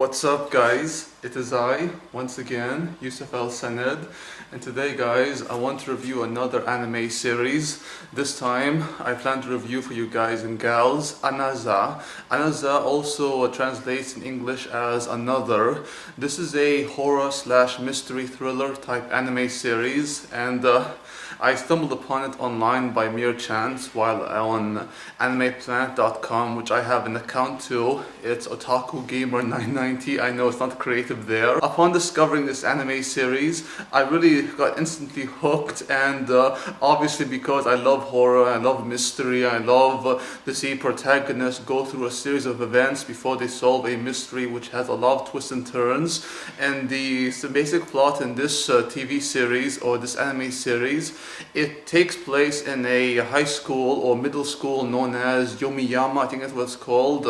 What's up guys, it is I, once again, Yusuf El Saned, and today guys I want to review another anime series. This time I plan to review for you guys and gals Anaza. Anaza also translates in English as Another. This is a horror / mystery thriller type anime series, and I stumbled upon it online by mere chance while on animeplanet.com, which I have an account to. It's Otaku Gamer 990. I know it's not creative there. Upon discovering this anime series, I really got instantly hooked, and obviously because I love horror, I love mystery, I love to see protagonists go through a series of events before they solve a mystery which has a lot of twists and turns. And the basic plot in this TV series or this anime series, it takes place in a high school or middle school known as Yomiyama, I think that's what it's called,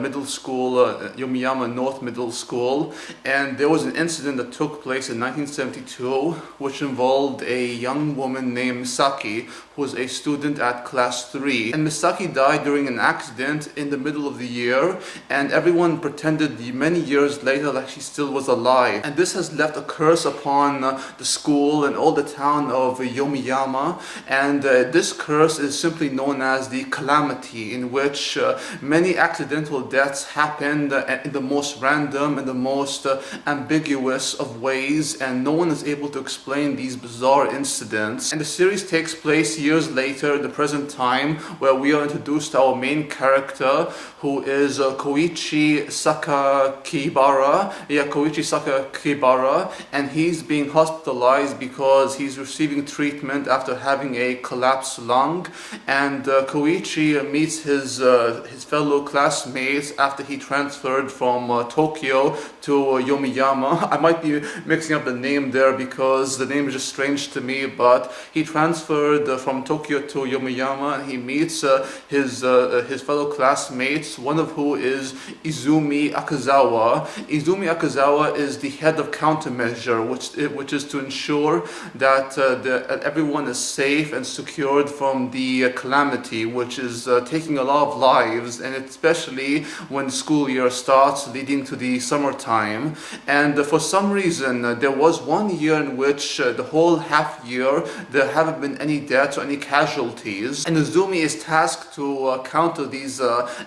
middle school, Yomiyama North Middle School. And there was an incident that took place in 1972 which involved a young woman named Misaki, who was a student at class 3. And Misaki died during an accident in the middle of the year, and everyone pretended many years later like she still was alive. And this has left a curse upon the school and all the town of Yomiyama, and this curse is simply known as the Calamity, in which many accidental deaths happened in the most random and the most ambiguous of ways, and no one is able to explain these bizarre incidents. And the series takes place years later in the present time, where we are introduced to our main character, who is Koichi Sakakibara. Koichi Sakakibara, and he's being hospitalized because he's receiving treatment after having a collapsed lung. And Koichi meets his fellow classmates after he transferred from Tokyo to Yomiyama. I might be mixing up the name there because the name is just strange to me, but he transferred from Tokyo to Yomiyama, and he meets his fellow classmates, one of who is Izumi Akazawa. Izumi Akazawa is the head of countermeasure, which is to ensure that everyone is safe and secured from the calamity, which is taking a lot of lives, and especially when the school year starts leading to the summertime. And for some reason, there was one year in which the whole half year there haven't been any deaths or any casualties, and Izumi is tasked to counter these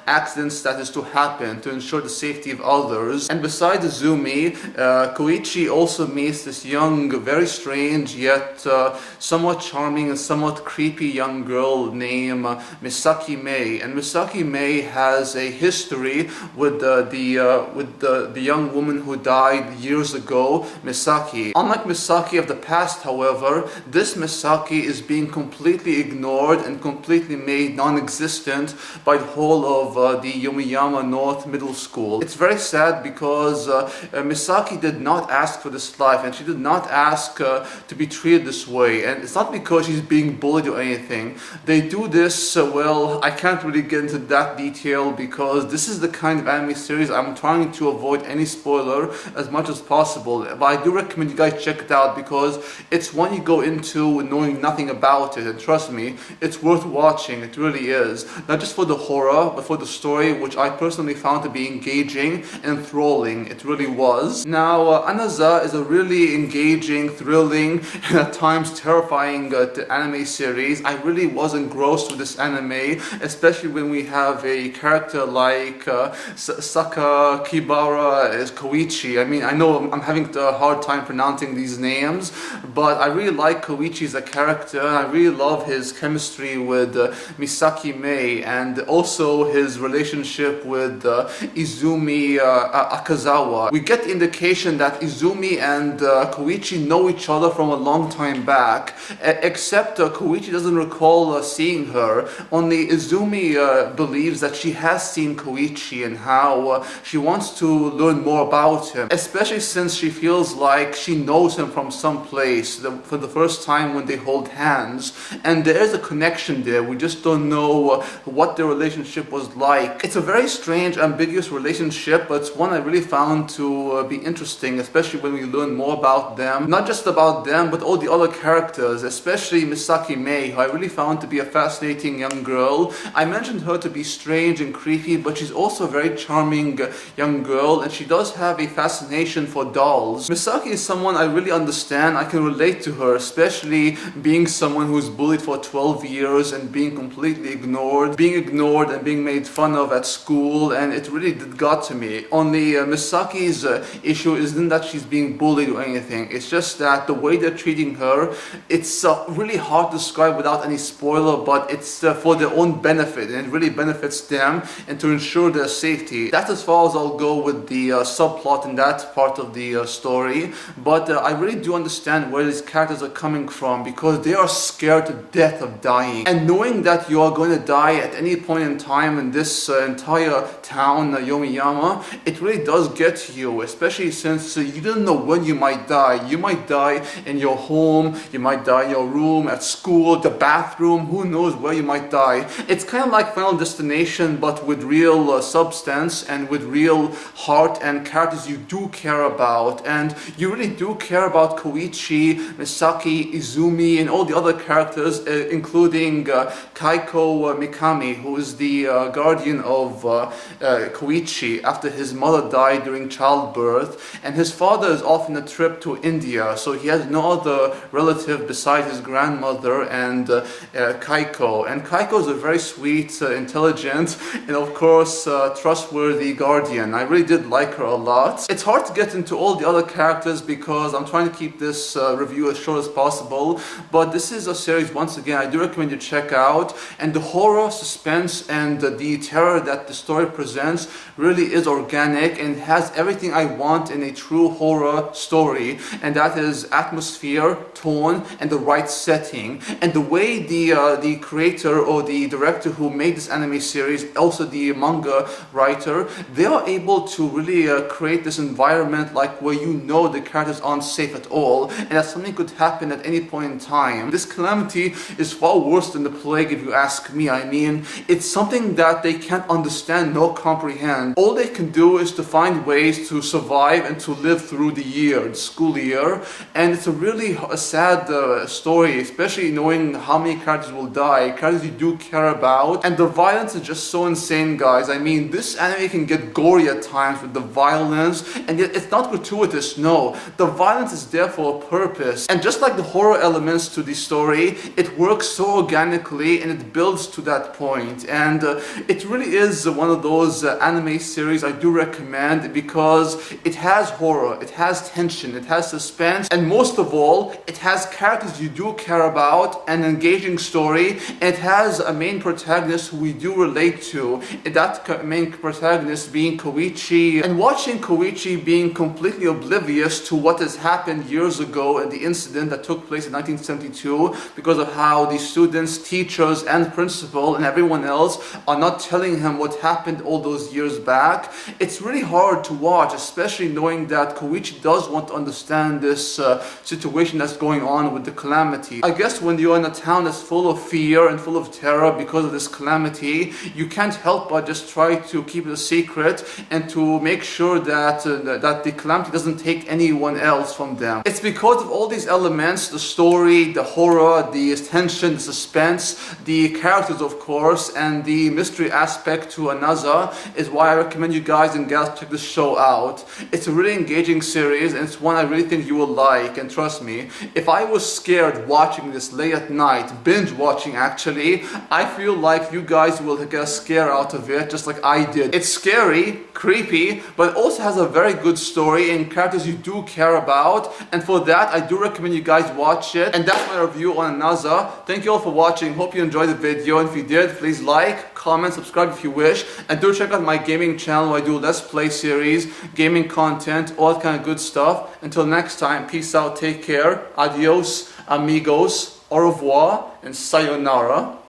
accidents that is to happen to ensure the safety of others. And besides Izumi, Koichi also meets this young, very strange yet somewhat charming and somewhat creepy young girl named Misaki Mei. And Misaki Mei has a history with the young woman who died years ago, Misaki. Unlike Misaki of the past, however, this Misaki is being completely ignored and completely made non-existent by the whole of the Yomiyama North Middle School. It's very sad because Misaki did not ask for this life, and she did not ask to be treated this way. And it's not because she's being bullied or anything. They do this, well, I can't really get into that detail because this is the kind of anime series I'm trying to avoid any spoiler as much as possible. But I do recommend you guys check it out because it's one you go into knowing nothing about it, and trust me, it's worth watching. It really is. Not just for the horror, but for the story, which I personally found to be engaging and enthralling. It really was. Now, Anaza is a really engaging, thrilling, and at times terrifying anime series. I really was engrossed with this anime, especially when we have a character like Sakakibara as Koichi. I mean, I know I'm having a hard time pronouncing these names, but I really like Koichi as a character. I really love his chemistry with Misaki Mei, and also his relationship with Izumi Akazawa. We get the indication that Izumi and Koichi know each other from a long time back, except Koichi doesn't recall seeing her. Only Izumi believes that she has seen Koichi and how she wants to learn more about him, especially since she feels like she knows him from some place for the first time when they hold hands. And there is a connection there. We just don't know what their relationship was like. It's a very strange, ambiguous relationship, but it's one I really found to be interesting, especially when we learn more about them. Not just about them, but all the other characters characters, especially Misaki Mei, who I really found to be a fascinating young girl. I mentioned her to be strange and creepy, but she's also a very charming young girl, and she does have a fascination for dolls. Misaki is someone I really understand. I can relate to her, especially being someone who's bullied for 12 years and being completely ignored, and being made fun of at school, and it really got to me. Only Misaki's issue isn't that she's being bullied or anything. It's just that the way they're treating her, it's really hard to describe without any spoiler, but it's for their own benefit, and it really benefits them and to ensure their safety. That's as far as I'll go with the subplot in that part of the story, but I really do understand where these characters are coming from, because they are scared to death of dying, and knowing that you are going to die at any point in time in this entire town, Yomiyama, it really does get to you, especially since you don't know when you might die. You might die in your home, you might die in your room, at school, the bathroom, who knows where you might die. It's kind of like Final Destination, but with real substance and with real heart and characters you do care about. And you really do care about Koichi, Misaki, Izumi, and all the other characters, including Kaiko Mikami, who is the guardian of Koichi after his mother died during childbirth, and his father is off on a trip to India, so he has no other relative besides his grandmother and Kaiko. And Kaiko is a very sweet, intelligent, and of course trustworthy guardian. I really did like her a lot. It's hard to get into all the other characters because I'm trying to keep this review as short as possible, but this is a series, once again, I do recommend you check out, and the horror, suspense, and the terror that the story presents really is organic and has everything I want in a true horror story, and that is atmosphere, tone, and the right setting. And the way the creator or the director who made this anime series, also the manga writer, they are able to really create this environment like where you know the characters aren't safe at all, and that something could happen at any point in time. This calamity is far worse than the plague, if you ask me. I mean, it's something that they can't understand nor comprehend. All they can do is to find ways to survive and to live through the year, the school year, and it's a really sad story, especially knowing how many characters will die, characters you do care about, and the violence is just so insane, guys. I mean, this anime can get gory at times with the violence, and yet it's not gratuitous, no. The violence is there for a purpose, and just like the horror elements to the story, it works so organically and it builds to that point. And it really is one of those anime series I do recommend because it has horror, it has tension, it has suspense, and most of all, it has characters you do care about, an engaging story, and it has a main protagonist who we do relate to, and that main protagonist being Koichi. And watching Koichi being completely oblivious to what has happened years ago and the incident that took place in 1972, because of how the students, teachers, and principal and everyone else are not telling him what happened all those years back, it's really hard to watch, especially knowing that Koichi does want to understand this situation that's going on with the calamity. I guess when you're in a town that's full of fear and full of terror because of this calamity, you can't help but just try to keep it a secret and to make sure that that the calamity doesn't take anyone else from them. It's because of all these elements, the story, the horror, the tension, the suspense, the characters of course, and the mystery aspect to Anaza is why I recommend you guys and gals check this show out. It's a really engaging series, and it's one I really think you will like, and trust me, if I was scared watching this late at night, binge watching actually, I feel like you guys will get a scare out of it just like I did. It's scary, creepy, but it also has a very good story and characters you do care about, and for that I do recommend you guys watch it. And that's my review on Anaza. Thank you all for watching, hope you enjoyed the video, and if you did, please like, comment, subscribe if you wish, and do check out my gaming channel where I do Let's Play series, gaming content, all that kind of good stuff. Until next time, peace out, take care, adios, amigos, au revoir, and sayonara.